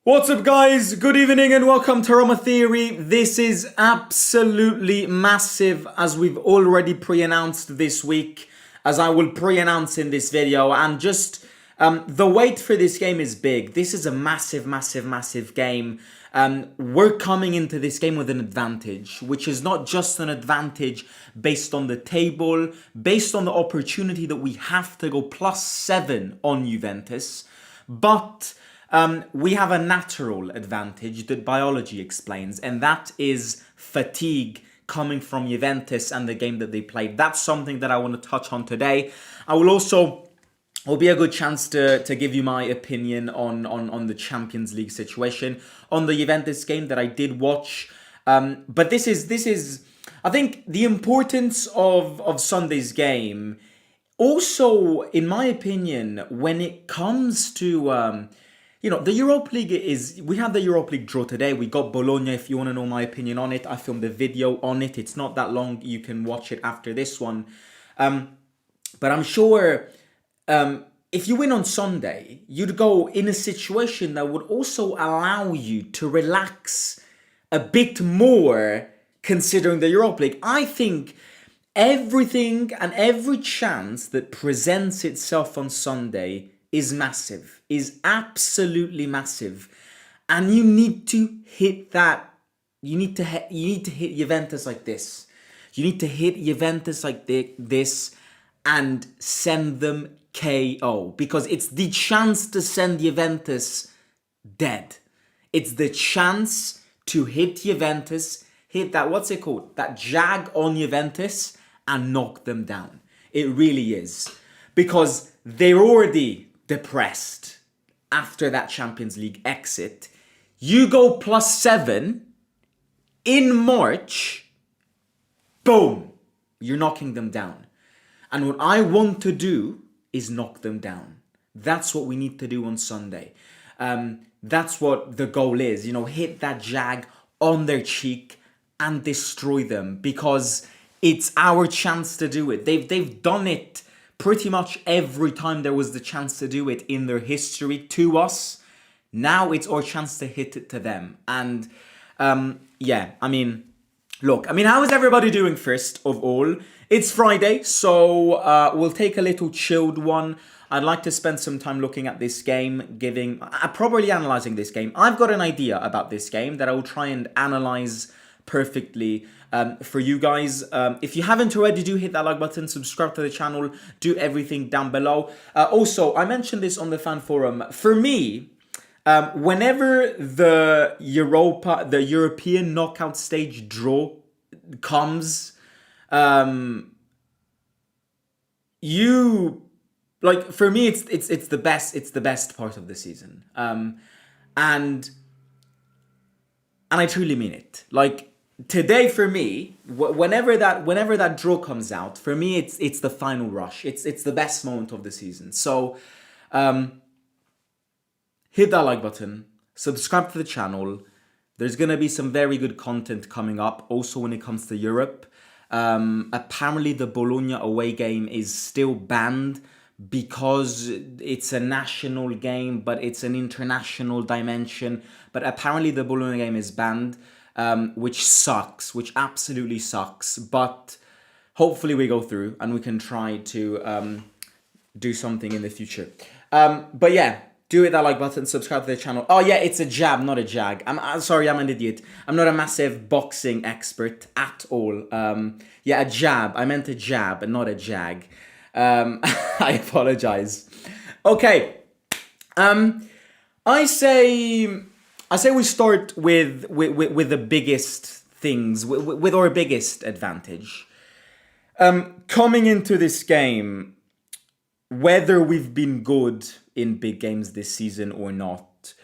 What's up, guys? Good evening and welcome to Roma Theory. This is absolutely massive, as we've already pre-announced this week, as I will pre-announce in this video. And just the wait for this game is big. This is a massive game. We're coming into this game with an advantage, which is not just an advantage based on the table, based on the opportunity that we have to go +7 on Juventus, but we have a natural advantage that biology explains, and that is fatigue coming from Juventus and the game that they played. That's something that I want to touch on today. Will be a good chance to give you my opinion on the Champions League situation, on the Juventus game that I did watch. But this is I think the importance of Sunday's game. Also, in my opinion, when it comes to the Europa League we had the Europa League draw today. We got Bologna. If you want to know my opinion on it, I filmed a video on it. It's not that long. You can watch it after this one. But I'm sure if you win on Sunday, you'd go in a situation that would also allow you to relax a bit more considering the Europa League. I think everything and every chance that presents itself on Sunday is massive, is absolutely massive. And you need to hit that. You need to hit Juventus like this. You need to hit Juventus like this and send them KO, because it's the chance to send Juventus dead. It's the chance to hit Juventus, hit that, what's it called? That jag on Juventus and knock them down. It really is. Because they're already depressed after that Champions League exit. You go +7 in March, boom, you're knocking them down. And what I want to do is knock them down. That's what we need to do on Sunday. That's what the goal is, hit that jag on their cheek and destroy them, because it's our chance to do it. They've done it pretty much every time there was the chance to do it in their history to us. Now it's our chance to hit it to them. And how is everybody doing first of all? It's Friday, so we'll take a little chilled one. I'd like to spend some time looking at this game, probably analyzing this game. I've got an idea about this game that I will try and analyze perfectly for you guys. If you haven't already, do hit that like button, subscribe to the channel, do everything down below. Also, I mentioned this on the fan forum. For me, whenever the European knockout stage draw comes, for me, it's the best part of the season. And I truly mean it. Like today for me, whenever that draw comes out, for me it's the final rush. It's the best moment of the season. So hit that like button, subscribe to the channel. There's gonna be some very good content coming up also when it comes to Europe. Apparently the Bologna away game is still banned because it's a national game, but it's an international dimension. But apparently the Bologna game is banned, which absolutely sucks. But hopefully we go through and we can try to do something in the future. But yeah, do hit that like button, subscribe to the channel. Oh yeah, it's a jab, not a jag. I'm sorry, I'm an idiot. I'm not a massive boxing expert at all. Yeah, a jab. I meant a jab and not a jag. I apologize. Okay. I say we start with the biggest things, with our biggest advantage. Coming into this game, whether we've been good in big games this season or not,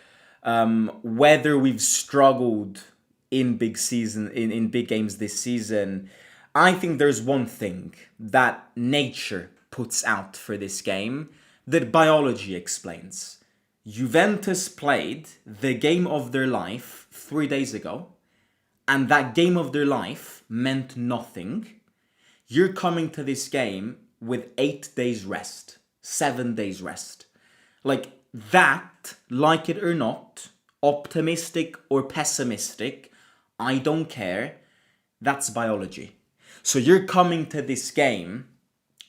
whether we've struggled in big games this season, I think there's one thing that nature puts out for this game that biology explains. Juventus played the game of their life 3 days ago, and that game of their life meant nothing. You're coming to this game with 8 days rest, 7 days rest. Like that, like it or not, optimistic or pessimistic, I don't care. That's biology. So you're coming to this game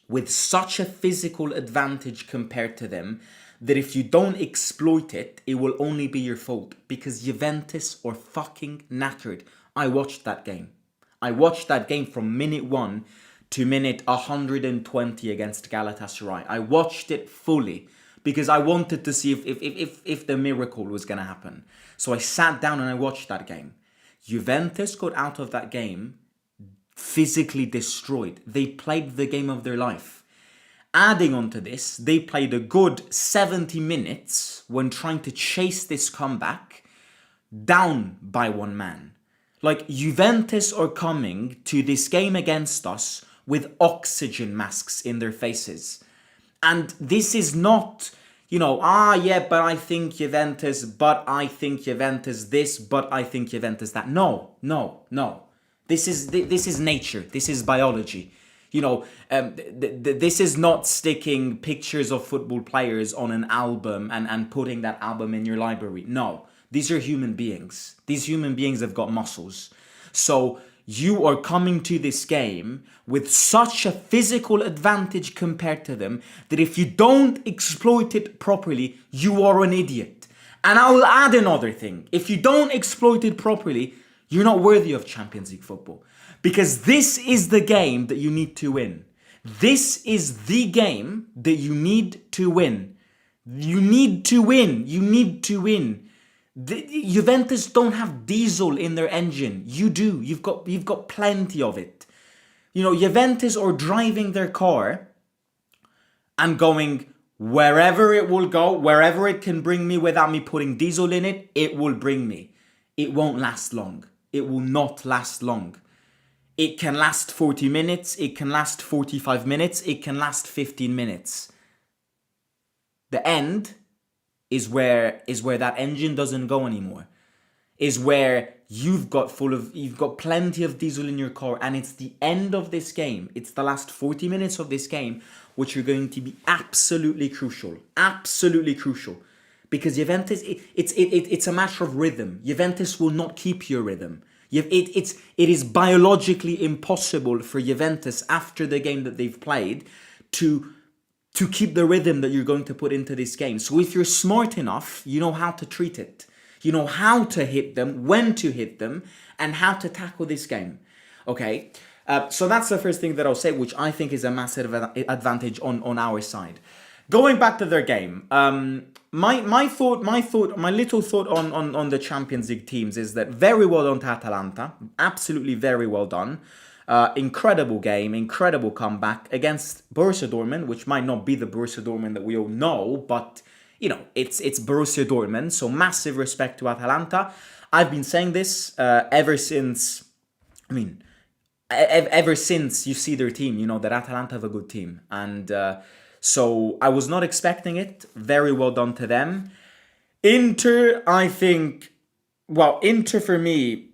with such a physical advantage compared to them that if you don't exploit it, it will only be your fault, because Juventus are fucking knackered. I watched that game. I watched that game from minute 1 to minute 120 against Galatasaray. I watched it fully because I wanted to see if the miracle was going to happen. So I sat down and I watched that game. Juventus got out of that game physically destroyed. They played the game of their life. Adding on to this, they played a good 70 minutes when trying to chase this comeback down by one man. Like, Juventus are coming to this game against us with oxygen masks in their faces. And this is not, but I think Juventus, but I think Juventus this, but I think Juventus that. No. This is nature. This is biology. This is not sticking pictures of football players on an album and putting that album in your library. No, these are human beings. These human beings have got muscles. So you are coming to this game with such a physical advantage compared to them that if you don't exploit it properly, you are an idiot. And I will add another thing. If you don't exploit it properly, you're not worthy of Champions League football. Because this is the game that you need to win. This is the game that you need to win. You need to win. You need to win. Juventus don't have diesel in their engine. You do. You've got plenty of it. Juventus are driving their car and going wherever it will go, wherever it can bring me without me putting diesel in it, it will bring me. It won't last long. It will not last long. It can last 40 minutes. It can last 45 minutes. It can last 15 minutes. The end is where that engine doesn't go anymore. Is where you've got plenty of diesel in your car, and it's the end of this game. It's the last 40 minutes of this game which are going to be absolutely crucial. Absolutely crucial. Because Juventus, it's a matter of rhythm. Juventus will not keep your rhythm. It is biologically impossible for Juventus after the game that they've played to keep the rhythm that you're going to put into this game. So if you're smart enough, you know how to treat it. You know how to hit them, when to hit them, and how to tackle this game. Okay? So that's the first thing that I'll say, which I think is a massive advantage on our side. Going back to their game, my little thought on the Champions League teams is that very well done to Atalanta, absolutely very well done. Incredible game, incredible comeback against Borussia Dortmund, which might not be the Borussia Dortmund that we all know, but it's Borussia Dortmund, so massive respect to Atalanta. I've been saying this ever since you see their team, that Atalanta have a good team, and so I was not expecting it. Very well done to them. Inter, Inter for me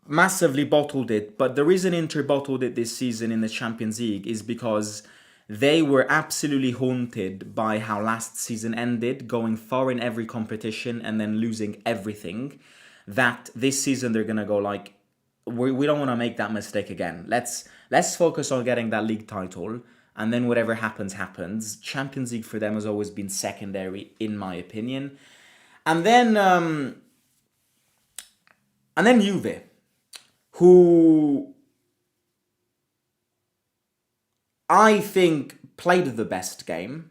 massively bottled it. But the reason Inter bottled it this season in the Champions League is because they were absolutely haunted by how last season ended, going far in every competition and then losing everything. That this season they're going to go like, we don't want to make that mistake again. Let's focus on getting that league title. And then whatever happens, happens. Champions League for them has always been secondary, in my opinion. And then Juve, who I think played the best game,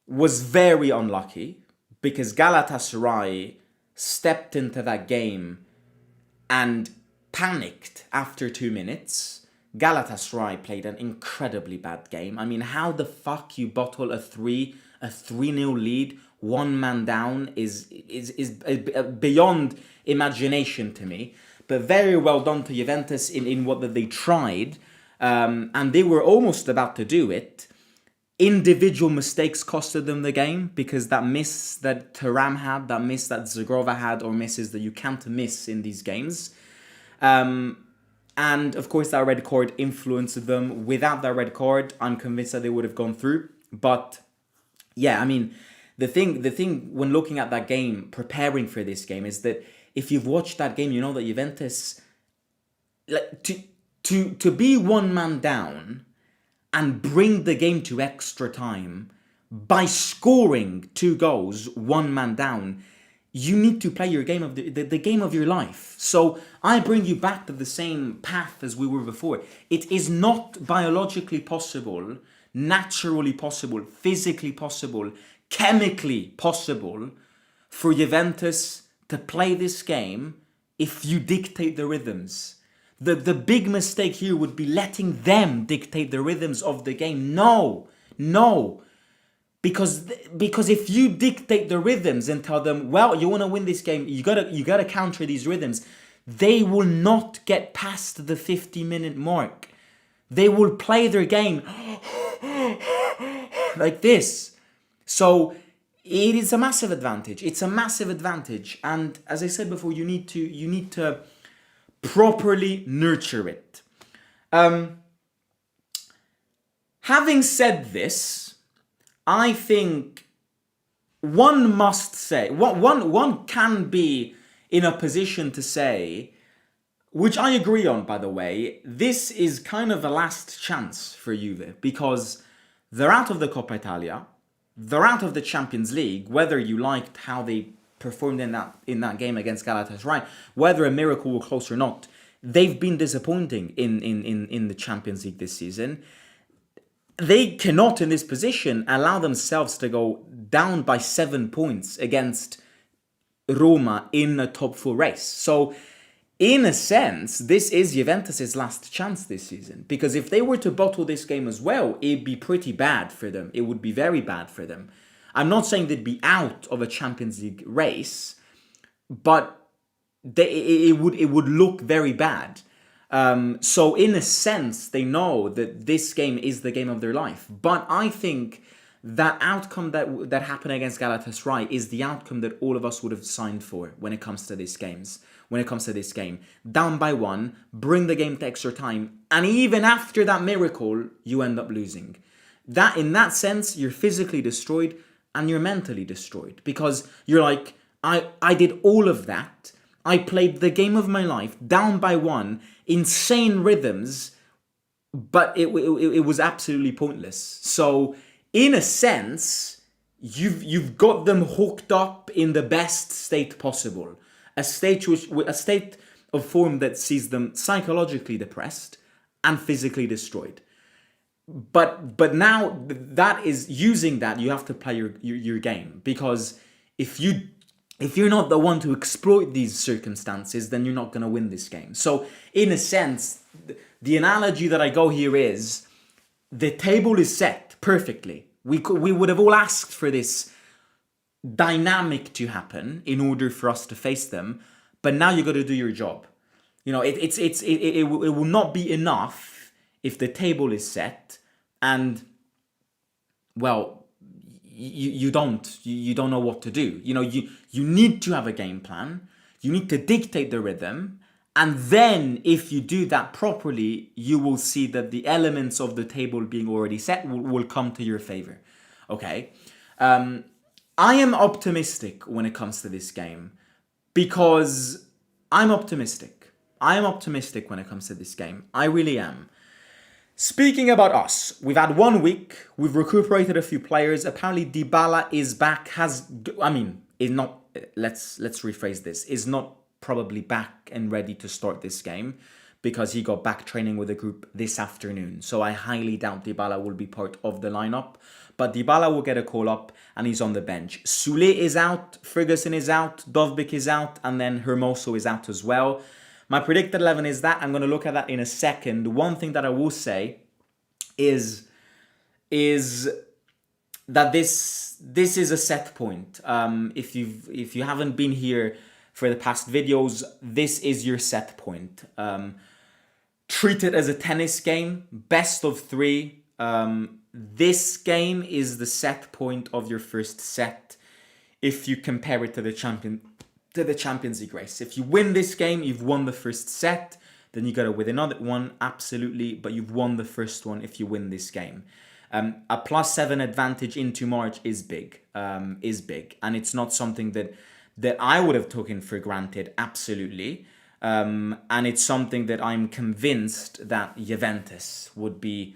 was very unlucky because Galatasaray stepped into that game and panicked after 2 minutes. Galatasaray played an incredibly bad game. I mean, how the fuck you bottle a 3-0 lead, one man down is beyond imagination to me. But very well done to Juventus in what they tried. And they were almost about to do it. Individual mistakes costed them the game, because that miss that Thuram had, that miss that Zagrova had, or misses that you can't miss in these games. And of course, that red card influenced them. Without that red card, I'm convinced that they would have gone through. But yeah, I mean, The thing when looking at that game, preparing for this game, is that if you've watched that game, you know that Juventus, like, to be one man down and bring the game to extra time by scoring 2 goals, one man down, you need to play your game of the game of your life. So I bring you back to the same path as we were before. It is not biologically possible, naturally possible, physically possible, chemically possible for Juventus to play this game if you dictate the rhythms. The big mistake here would be letting them dictate the rhythms of the game. No. Because if you dictate the rhythms and tell them, well, you want to win this game, you gotta counter these rhythms, they will not get past the 50-minute mark. They will play their game like this. So it is a massive advantage. It's a massive advantage, and as I said before, you need to properly nurture it. Having said this, I think one must say, one can be in a position to say, which I agree on, by the way, this is kind of a last chance for Juve, because they're out of the Coppa Italia, they're out of the Champions League, whether you liked how they performed in that game against Galatasaray, whether a miracle will close or not, they've been disappointing in the Champions League this season. They cannot, in this position, allow themselves to go down by 7 points against Roma in a top 4 race. So, in a sense, this is Juventus' last chance this season. Because if they were to bottle this game as well, it'd be pretty bad for them. It would be very bad for them. I'm not saying they'd be out of a Champions League race, but it would look very bad. So in a sense, they know that this game is the game of their life. But I think that outcome that happened against Galatasaray is the outcome that all of us would have signed for when it comes to these games. When it comes to this game, down by 1, bring the game to extra time, and even after that miracle, you end up losing. That, in that sense, you're physically destroyed and you're mentally destroyed, because you're like, I did all of that. I played the game of my life, down by 1, insane rhythms, but it was absolutely pointless. So, in a sense, you've got them hooked up in the best state possible. A state of form that sees them psychologically depressed and physically destroyed. But now that is using that, you have to play your game, because if you're not the one to exploit these circumstances, then you're not going to win this game. So in a sense, the analogy that I go here is the table is set perfectly. We would have all asked for this dynamic to happen in order for us to face them, but now you got to do your job. You know, it will not be enough if the table is set and, well, you don't know what to do. You know, you need to have a game plan. You need to dictate the rhythm, and then if you do that properly, you will see that the elements of the table being already set will come to your favor. Okay. I am optimistic when it comes to this game, because I'm optimistic. I am optimistic when it comes to this game. I really am. Speaking about us, we've had 1 week. We've recuperated a few players. Apparently, Dybala is back. Is not. Let's rephrase this. Is not probably back and ready to start this game, because he got back training with the group this afternoon. So I highly doubt Dybala will be part of the lineup. But Dybala will get a call up and he's on the bench. Sule is out, Ferguson is out, Dovbyk is out, and then Hermoso is out as well. My predicted 11 is that. I'm going to look at that in a second. One thing that I will say is that this is a set point. If you haven't been here for the past videos, this is your set point. Treat it as a tennis game, best of 3. This game is the set point of your first set if you compare it to the Champions League race. If you win this game, you've won the first set. Then you gotta win another one, absolutely, but you've won the first one if you win this game. A +7 advantage into March is big, and it's not something that I would have taken for granted, absolutely. And it's something that I'm convinced that Juventus would be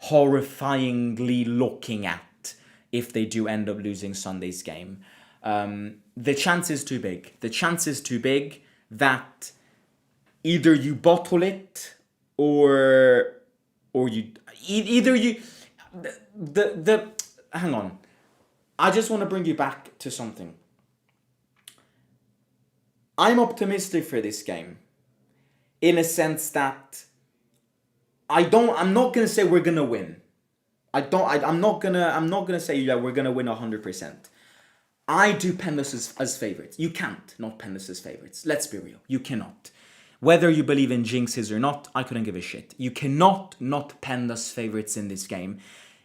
horrifyingly looking at if they do end up losing Sunday's game. The chance is too big. The chance is too big that either you bottle it or you either you the hang on. I just want to bring you back to something. I'm optimistic for this game in a sense that I'm not going to say we're going to win. I'm not going to say that we're going to win 100%. I do pen us as favorites. You can't not pen us as favorites. Let's be real. You cannot. Whether you believe in jinxes or not, I couldn't give a shit. You cannot not pen us favorites in this game.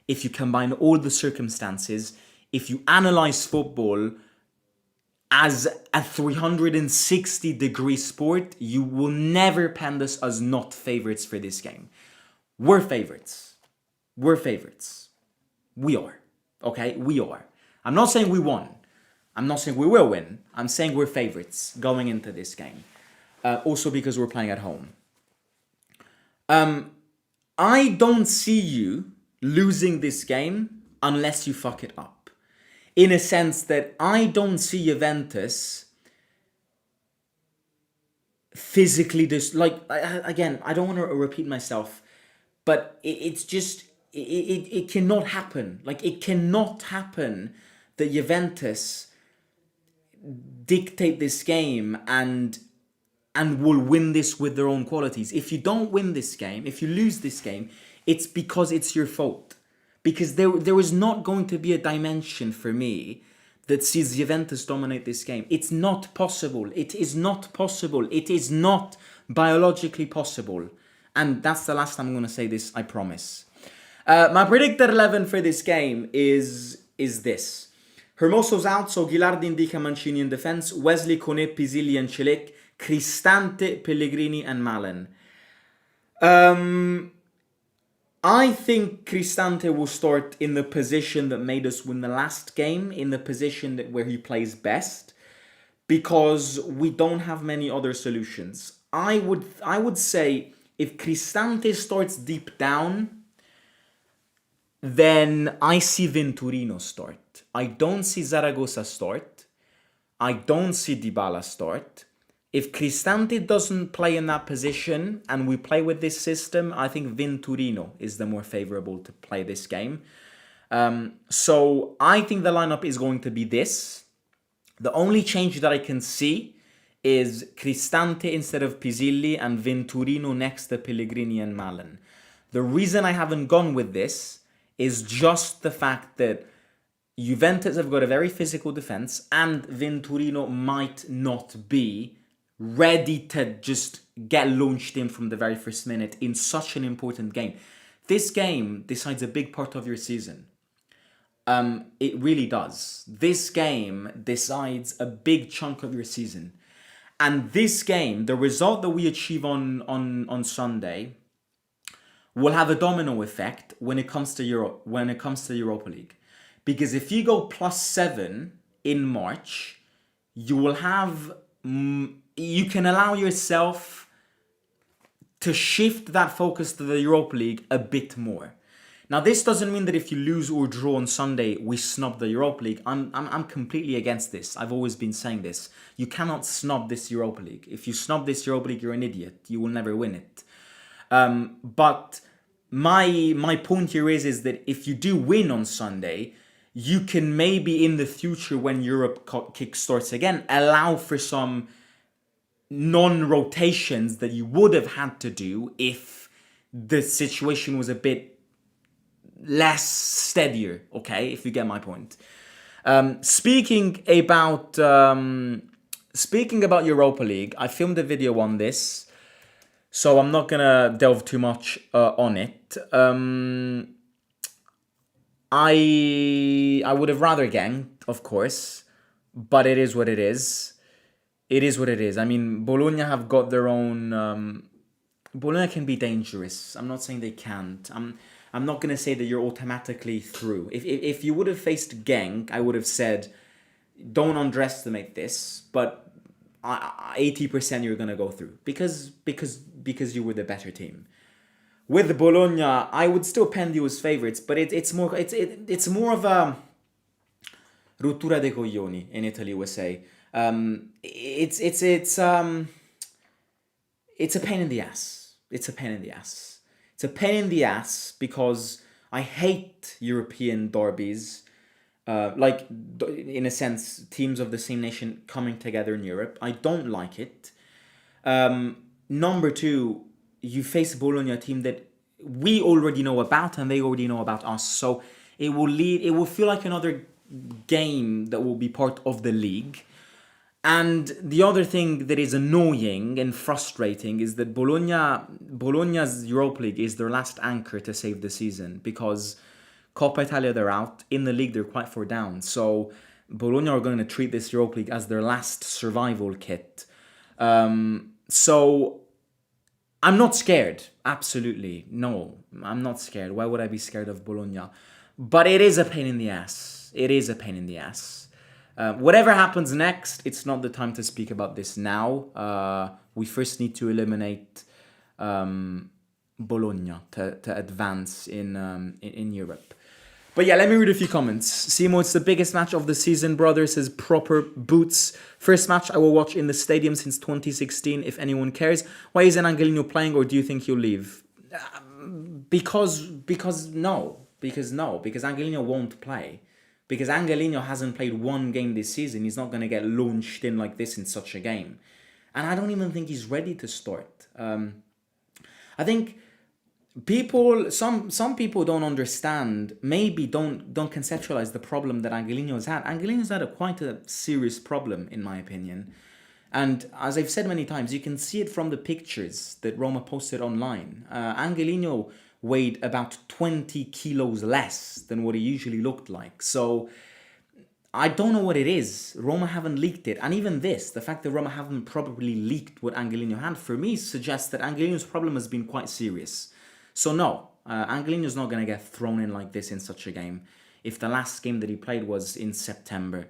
If you combine all the circumstances, if you analyze football as a 360-degree sport, you will never pen us as not favorites for this game. We're favorites. We're favorites. We are. Okay? We are. I'm not saying we won. I'm not saying we will win. I'm saying we're favorites going into this game. Also because we're playing at home. I don't see you losing this game unless you fuck it up. In a sense that I don't see Juventus physically again, I don't want to repeat myself, but it's just, it cannot happen. Like, it cannot happen that Juventus dictate this game and will win this with their own qualities. If you don't win this game, if you lose this game, it's because it's your fault. Because there is not going to be a dimension for me that sees Juventus dominate this game. It's not possible. It is not possible. It is not biologically possible. And that's the last time I'm going to say this, I promise. My predicted 11 for this game is this. Hermoso's out, so Ghilardi, Indica, Mancini in defense, Wesley, Kone, Pisilli and Celic, Cristante, Pellegrini and Malen. I think Cristante will start in the position that made us win the last game, in the position where he plays best, because we don't have many other solutions. I would say if Cristante starts deep down, then I see Venturino start. I don't see Zaragoza start. I don't see Dybala start. If Cristante doesn't play in that position and we play with this system, I think Venturino is the more favorable to play this game. So I think the lineup is going to be this. The only change that I can see is Cristante instead of Pisilli and Venturino next to Pellegrini and Malen. The reason I haven't gone with this is just the fact that Juventus have got a very physical defense and Venturino might not be ready to just get launched in from the very first minute in such an important game. This game decides a big part of your season. It really does. This game decides a big chunk of your season. And this game, the result that we achieve on Sunday, will have a domino effect when it comes to Europa League. Because if you go +7 in March, you will have... you can allow yourself to shift that focus to the Europa League a bit more. Now, this doesn't mean that if you lose or draw on Sunday, we snub the Europa League. I'm completely against this. I've always been saying this. You cannot snub this Europa League. If you snub this Europa League, you're an idiot. You will never win it. But my point here is that if you do win on Sunday, you can maybe in the future, when Europe kickstarts again, allow for some non-rotations that you would have had to do if the situation was a bit less steadier, okay, if you get my point. Speaking about Europa League, I filmed a video on this, so I'm not gonna delve too much on it. I would have rather gang, of course, but it is what it is. It is what it is. I mean, Bologna have got their own... Bologna can be dangerous. I'm not saying they can't. I'm not going to say that you're automatically through. If you would have faced Genk, I would have said, don't underestimate this, but 80% you're going to go through because you were the better team. With Bologna, I would still pen you as favourites, but it's more of a rottura dei coglioni in Italy, we say. It's a pain in the ass. It's a pain in the ass. It's a pain in the ass because I hate European derbies. In a sense, teams of the same nation coming together in Europe. I don't like it. Number two, you face Bologna, a team that we already know about and they already know about us. So it will feel like another game that will be part of the league. And the other thing that is annoying and frustrating is that Bologna's Europa League is their last anchor to save the season, because Coppa Italia, they're out. In the league, they're quite far down. So Bologna are going to treat this Europa League as their last survival kit. So I'm not scared. Absolutely. No, I'm not scared. Why would I be scared of Bologna? But it is a pain in the ass. It is a pain in the ass. Whatever happens next, it's not the time to speak about this now. We first need to eliminate Bologna to advance in Europe. But yeah, let me read a few comments. Simo, it's the biggest match of the season, brother, says proper boots. First match I will watch in the stadium since 2016, if anyone cares. Why isn't Angelino playing, or do you think he'll leave? Because Angelino won't play. Because Angelino hasn't played one game this season. He's not going to get launched in like this in such a game. And I don't even think he's ready to start. I think some people don't understand, maybe don't conceptualize the problem that Angelino's had. Angelino's had quite a serious problem, in my opinion. And as I've said many times, you can see it from the pictures that Roma posted online. Angelino weighed about 20 kilos less than what he usually looked like. So I don't know what it is. Roma haven't leaked it. And even this, the fact that Roma haven't probably leaked what Angelino had, for me suggests that Angelino's problem has been quite serious. So no, Angelino's not going to get thrown in like this in such a game. If the last game that he played was in September.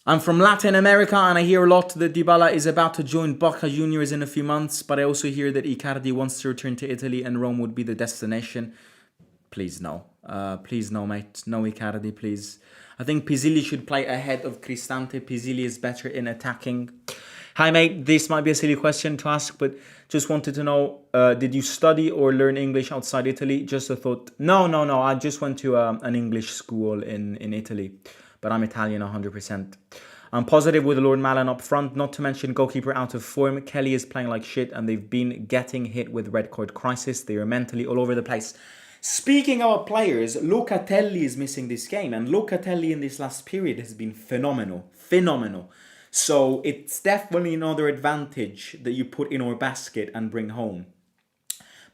I'm from Latin America and I hear a lot that Dybala is about to join Boca Juniors in a few months, but I also hear that Icardi wants to return to Italy and Rome would be the destination. Please no. Please no, mate. No Icardi, please. I think Pizzilli should play ahead of Cristante. Pizzilli is better in attacking. Hi, mate. This might be a silly question to ask, but just wanted to know, did you study or learn English outside Italy? Just a thought. No. I just went to an English school in Italy. But I'm Italian 100%. I'm positive with Lord Malan up front, not to mention goalkeeper out of form. Kelly is playing like shit and they've been getting hit with red card crisis. They are mentally all over the place. Speaking about players, Locatelli is missing this game, and Locatelli in this last period has been phenomenal. So it's definitely another advantage that you put in our basket and bring home.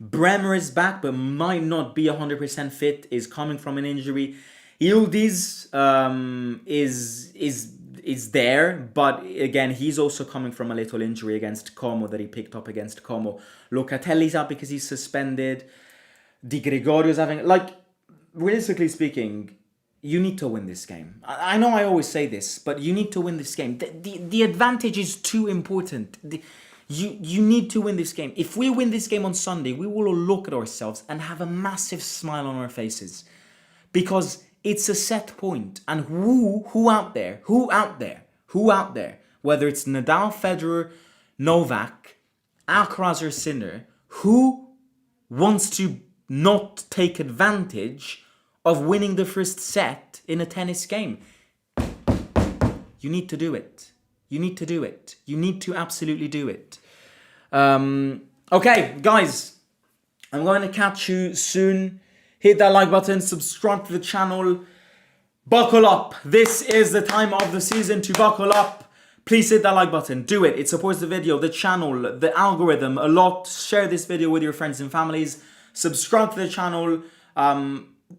Bremer is back but might not be 100% fit, is coming from an injury. Yildiz is there, but again, he's also coming from a little injury against Como that he picked up against Como. Locatelli's out because he's suspended. Di Gregorio's having... realistically speaking, you need to win this game. I know I always say this, but you need to win this game. The advantage is too important. You need to win this game. If we win this game on Sunday, we will all look at ourselves and have a massive smile on our faces. Because... it's a set point, and who out there, whether it's Nadal, Federer, Novak, Alcaraz or Sinner, who wants to not take advantage of winning the first set in a tennis game? You need to do it. You need to do it. You need to absolutely do it. Okay, guys, I'm going to catch you soon. Hit that like button, subscribe to the channel, buckle up. This is the time of the season to buckle up. Please hit that like button, do it. It supports the video, the channel, the algorithm a lot. Share this video with your friends and families. Subscribe to the channel.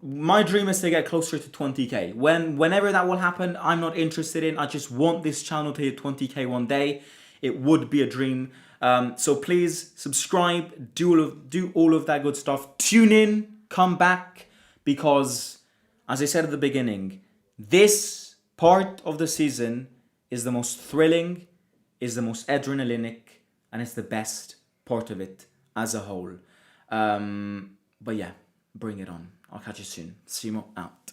my dream is to get closer to 20k. Whenever that will happen, I'm not interested in. I just want this channel to hit 20k one day. It would be a dream. So please subscribe, do all of that good stuff. Tune in, come back, because as I said at the beginning, this part of the season is the most thrilling, is the most adrenalinic, and it's the best part of it as a whole. But yeah, bring it on. I'll catch you soon. Simo out.